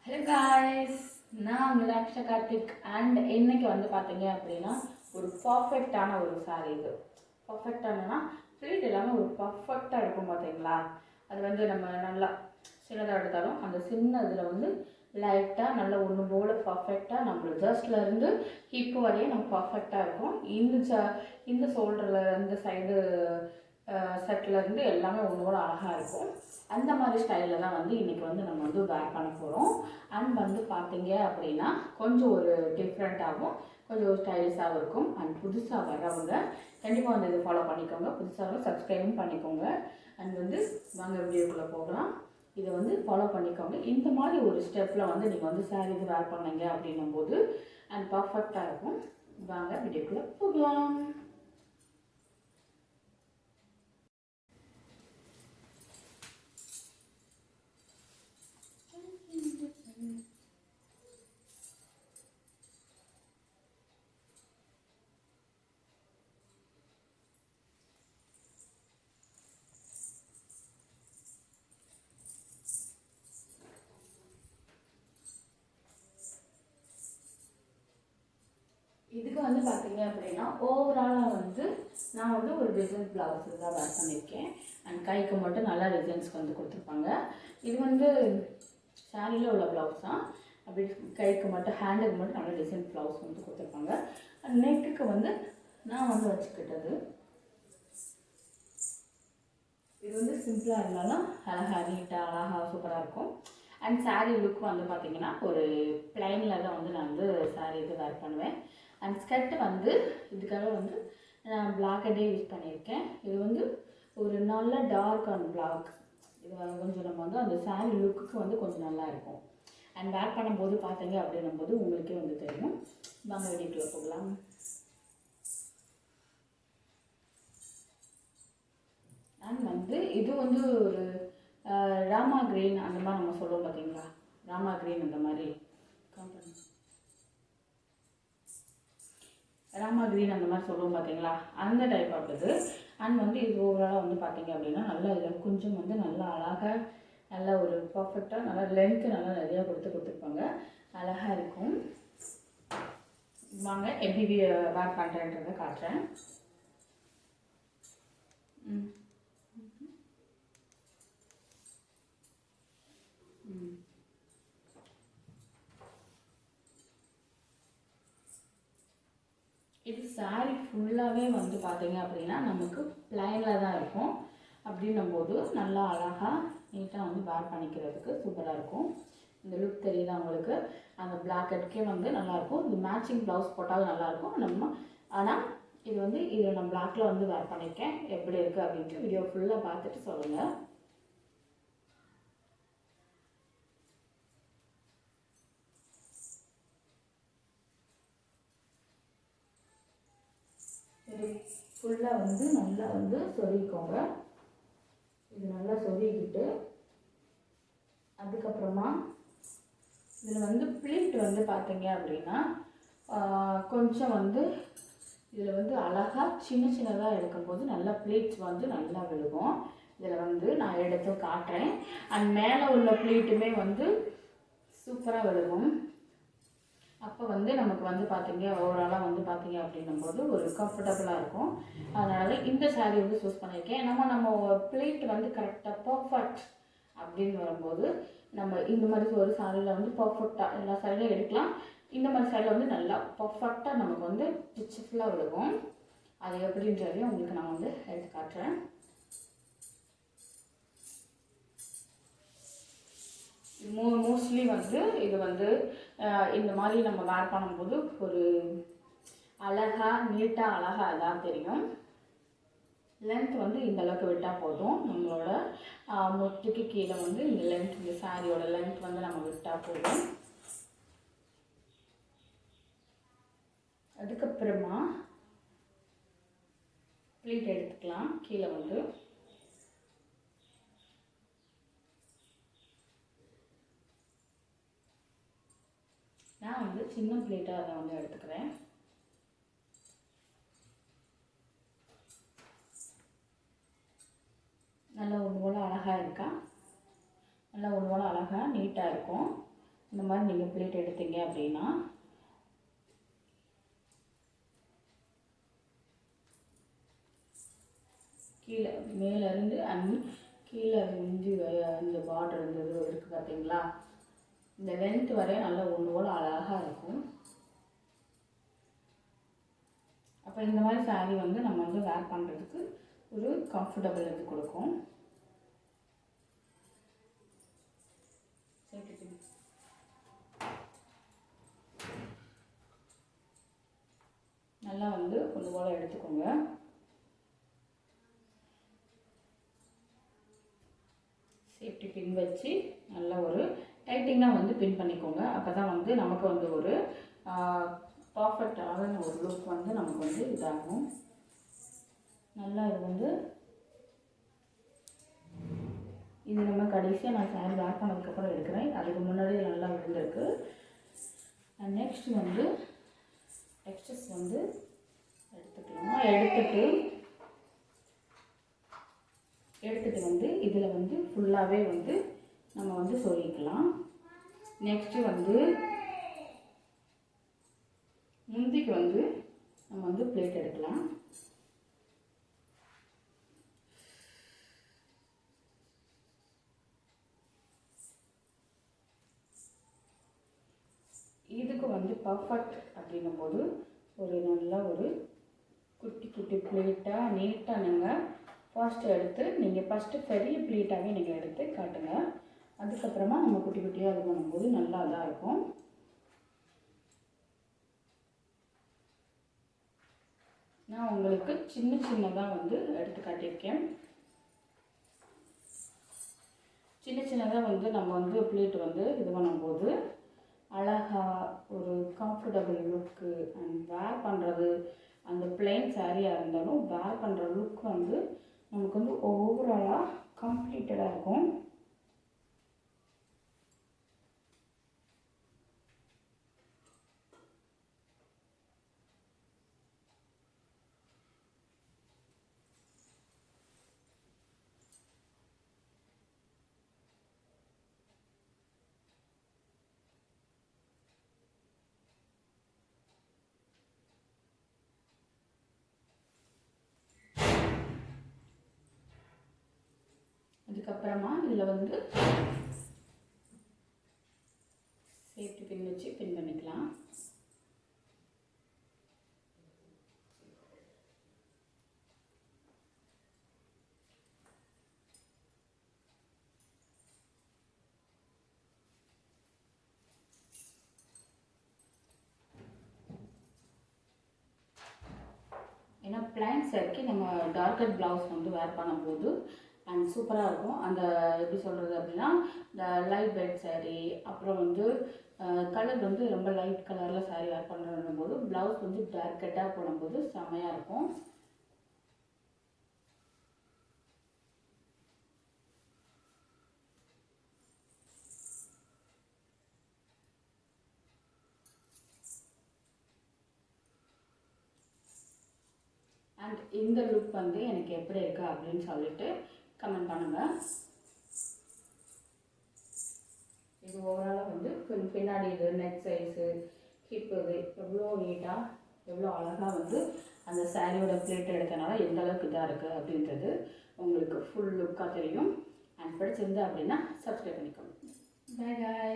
Hello guys, நான் மிலாக்ஷா Karthik and இன்னைக்கு வந்து பார்த்தீங்க அப்படின்னா ஒரு பர்ஃபெக்டான ஒரு சாரீ. இது பர்ஃபெக்டானா ஃப்ளீட் எல்லாமே ஒரு பர்ஃபெக்டாக இருக்கும் பார்த்தீங்களா. அது வந்து நம்ம நல்லா சின்னதாக எடுத்தாலும் அந்த சின்ன இதில் வந்து லைட்டாக நல்லா ஒன்று போல் பர்ஃபெக்டாக நம்ம ஜஸ்ட்லேருந்து ஹிப்பு வரையும் நம்ம பர்ஃபெக்டாக இருக்கும். இந்த ஷோல்டரில் இந்த சைடு செட்லேருந்து எல்லாமே ஒன்று போல் அழகாக இருக்கும். அந்த மாதிரி ஸ்டைலில் தான் வந்து இன்றைக்கி வந்து நம்ம வந்து வேர் பண்ண போகிறோம். அண்ட் வந்து பார்த்தீங்க அப்படின்னா கொஞ்சம் ஒரு டிஃப்ரெண்ட்டாகவும் கொஞ்சம் ஒரு ஸ்டைலிஷாகவும் இருக்கும். அண்ட் புதுசாக வர்றவங்க கண்டிப்பாக வந்து இதை ஃபாலோ பண்ணிக்கோங்க. புதுசாக சப்ஸ்கிரைபும் பண்ணிக்கோங்க. அண்ட் வந்து வாங்க வீடியோக்குள்ளே போகலாம். இதை வந்து ஃபாலோ பண்ணிக்கோங்க. இந்த மாதிரி ஒரு ஸ்டெப்பில் வந்து நீங்கள் வந்து சாரீ இது வேர் பண்ணீங்க அப்படின்னும் போது அண்ட் பர்ஃபெக்டாக இருக்கும். வாங்க வீடியோக்குள்ளே போகலாம். இதுக்கு வந்து பார்த்தீங்க அப்படின்னா ஓவராலாக வந்து நான் வந்து ஒரு டிசைன் ப்ளவுஸ் தான் வேர் பண்ணியிருக்கேன். அண்ட் கைக்கு மட்டும் நல்லா டிசைன்ஸ்க்கு வந்து கொடுத்துருப்பாங்க. இது வந்து சாரியில் உள்ள ப்ளவுஸ் தான். அப்படி கைக்கு மட்டும் ஹேண்டுக்கு மட்டும் நல்ல டிசைன் ப்ளவுஸ் வந்து கொடுத்துருப்பாங்க. அண்ட் நெக்குக்கு வந்து நான் வந்து வச்சுக்கிட்டது இது வந்து சிம்பிளாக இருந்தாலும் அழகாக நீட்டாக அழகாக சூப்பராக இருக்கும். அண்ட் சாரீ லுக் வந்து பார்த்திங்கன்னா ஒரு பிளைனில் தான் வந்து நான் வந்து சாரீ இது வேர் பண்ணுவேன். அண்ட் ஸ்கர்ட் வந்து இதுக்காக வந்து நான் பிளாக்கெட்டே யூஸ் பண்ணியிருக்கேன். இது வந்து ஒரு நல்ல டார்க் அண்ட் பிளாக். இது கொஞ்சம் நம்ம வந்து அந்த சாரீ லுக்குக்கு வந்து கொஞ்சம் நல்லா இருக்கும். அண்ட் வேர் பண்ணும்போது பார்த்தீங்க அப்படின்னும் போது உங்களுக்கே வந்து தெரியும். வாங்க வீடியோக்குள்ளே போகலாம். அண்ட் வந்து இது வந்து ஒரு ராமா கிரீன் அந்த மாதிரி நம்ம சொல்லுவோம் பார்த்தீங்களா. ராமா கிரீன் அந்த மாதிரி ராமா கிரீன் அந்த மாதிரி சொல்லுவோம் பார்த்தீங்களா, அந்த டைப் ஆகுது. அண்ட் வந்து இது ஓவராலாக வந்து பார்த்தீங்க அப்படின்னா நல்லா இதில் கொஞ்சம் வந்து நல்லா அழகாக நல்லா ஒரு பர்ஃபெக்டாக நல்லா லென்த்து நல்லா நிறையா கொடுத்துருப்பாங்க. அழகாக இருக்கும். வாங்க எப்படி வேர் பண்ணுறேன்றதை காட்டுறேன். இது சாரீ ஃபுல்லாகவே வந்து பார்த்தீங்க அப்படின்னா நமக்கு பிளைனில் தான் இருக்கும். அப்படின்னும் போது நல்லா அழகாக நீட்டாக வந்து வேர் பண்ணிக்கிறதுக்கு சூப்பராக இருக்கும். இந்த லுக் தெரியுதா உங்களுக்கு. அந்த பிளாக்கெட்டுக்கே வந்து நல்லாயிருக்கும். இது மேட்சிங் ப்ளவுஸ் போட்டாலும் நல்லாயிருக்கும் நம்ம. ஆனால் இது வந்து இதில் நான் பிளாக்கில் வந்து வேர் பண்ணியிருக்கேன். எப்படி இருக்குது அப்படின்ட்டு வீடியோ ஃபுல்லாக பார்த்துட்டு சொல்லுங்கள். ஃபுல்லாக வந்து நல்லா வந்து சொருகிக்கோங்க. இது நல்லா சொருகிக்கிட்டு அதுக்கப்புறமா இதில் வந்து ப்ளீட் வந்து பார்த்தீங்க அப்படின்னா கொஞ்சம் வந்து இதில் வந்து அழகாக சின்ன சின்னதாக எடுக்கும்போது நல்லா ப்ளீட்ஸ் வந்து நல்லா விழுகும். இதில் வந்து நான் எடுத்து காட்டுறேன். அண்ட் மேலே உள்ள ப்ளீட்டுமே வந்து சூப்பராக விழுகும். அப்போ வந்து நமக்கு வந்து பார்த்தீங்க ஓவராலாக வந்து பார்த்தீங்க அப்படின்னும்போது ஒரு கம்ஃபர்டபுளாக இருக்கும். அதனால் இந்த சாரீ வந்து சூஸ் பண்ணியிருக்கேன். நம்ம பிளேட் வந்து கரெக்டாக பர்ஃபெக்ட் அப்படின்னு வரும்போது நம்ம இந்த மாதிரி ஒரு சாரியில் வந்து பர்ஃபெக்டாக எல்லா சாரிலையும் எடுக்கலாம். இந்த மாதிரி சாரியில் வந்து நல்லா பர்ஃபெக்டாக நமக்கு வந்து பிச்சு ஃபுல்லாக விழுகும். அது எப்படின்றதையும் உங்களுக்கு நான் வந்து எடுத்து காட்டுறேன். மோஸ்ட்லி வந்து இது வந்து இந்த மாதிரி நம்ம வேர் பண்ணும்போது ஒரு அழகாக நீட்டாக அழகாக தான் தெரியும். லென்த் வந்து இந்த அளவுக்கு விட்டால் போதும். நம்மளோட முட்டுக்கு கீழே வந்து இந்த லென்த், இந்த சாரியோட லென்த் வந்து நம்ம விட்டால் போதும். அதுக்கப்புறமா ப்ளீட் எடுத்துக்கலாம். கீழே வந்து நான் வந்து சின்ன பிளேட்டாக அதை வந்து எடுத்துக்கிறேன். நல்லா ஒன்று போல் அழகாக இருக்கா. நல்லா ஒன்று போல் அழகாக நீட்டாக இருக்கும். இந்த மாதிரி நீங்கள் ப்ளீட் எடுத்தீங்க அப்படின்னா கீழே மேலேருந்து கீழே இஞ்சி இந்த பார்டர் இருந்தது இருக்குது பார்த்தீங்களா, இந்த லென்த் வரைய நல்லா ஒன்று போல் அழகாக இருக்கும். அப்போ இந்த மாதிரி சாரீ வந்து நம்ம வந்து வேர் பண்ணுறதுக்கு ஒரு கம்ஃபர்டபுள் இது கொடுக்கும். நல்லா வந்து ஒன்று போல் எடுத்துக்கோங்க. சேஃப்டி பின் வச்சு நல்லா ஒரு டைட்டிங்காக வந்து பின் பண்ணிக்கோங்க. அப்போ தான் வந்து நமக்கு வந்து ஒரு பர்ஃபெக்டான ஒரு லுக் வந்து நமக்கு வந்து இதாகும். நல்லா இது வந்து இது நம்ம கடைசியாக நான் சாரி வேர் பண்ணதுக்கப்புறம் எடுக்கிறேன். அதுக்கு முன்னாடி நல்லா விழுந்திருக்கு. நெக்ஸ்ட் வந்து எக்ஸஸ் வந்து எடுத்துக்கலாம். எடுத்துட்டு வந்து இதில் வந்து ஃபுல்லாகவே வந்து நம்ம வந்து சொருகிக்கலாம். நெக்ஸ்ட்டு வந்து முந்திக்கு வந்து நம்ம வந்து பிளேட் எடுக்கலாம். இதுக்கு வந்து பர்ஃபெக்ட் அப்படின்னும் போது ஒரு நல்ல ஒரு குட்டி குட்டி பிளேட்டாக நீட்டாக நீங்கள் ஃபர்ஸ்ட்டு எடுத்து நீங்கள் ஃபஸ்ட்டு பெரிய பிளேட்டாகவே நீங்கள் எடுத்து காட்டுங்க. அதுக்கப்புறமா நம்ம குட்டி குட்டியாக இது பண்ணும்போது நல்லா தான் இருக்கும். நான் உங்களுக்கு சின்ன சின்னதாக வந்து எடுத்து காட்டியிருக்கேன். சின்ன சின்னதாக வந்து நம்ம வந்து பிளேட் வந்து இது பண்ணும்போது அழகாக ஒரு கம்ஃபர்டபுள் லுக்கு அண்ட் வேர் பண்ணுறது அந்த பிளெயின் சாரியாக இருந்தாலும் வேர் பண்ணுற லுக் வந்து நமக்கு வந்து ஓவராலாக கம்ப்ளீட்டடாக இருக்கும். அதுக்கப்புறமா இதில் வந்து சேஃப்டி பின் வச்சு பின் பண்ணிக்கலாம். ஏன்னா பிளைன் சாரிக்கு நம்ம டார்க்கர் ப்ளவுஸ் வந்து வேர் பண்ணும்போது அண்ட் சூப்பராக இருக்கும். அந்த எப்படி சொல்கிறது அப்படின்னா இந்த லைட் வெயிட் சாரீ அப்புறம் வந்து கலர் வந்து ரொம்ப லைட் கலரில் சாரீ வேர் பண்ணுற போது ப்ளவுஸ் வந்து டார்க்கெட்டாக போடும்போது செம்மையாக இருக்கும். அண்ட் இந்த லுக் வந்து எனக்கு எப்படி இருக்கு அப்படின்னு சொல்லிட்டு கமெண்ட் பண்ணுங்கள். இது ஓவராலாக வந்து பின்னாடி இது நெக் சைஸு ஹிப் இது எவ்வளோ நீட்டாக எவ்வளோ அழகாக வந்து அந்த சாரியோட பிளேட் எடுத்தனால எந்த அளவுக்கு இதாக இருக்குது அப்படின்றது உங்களுக்கு ஃபுல் லுக்காக தெரியும். அண்ட் பிடிச்சிருந்தா அப்படின்னா சப்ஸ்கிரைப் பண்ணிக்கோங்க. Bye bye.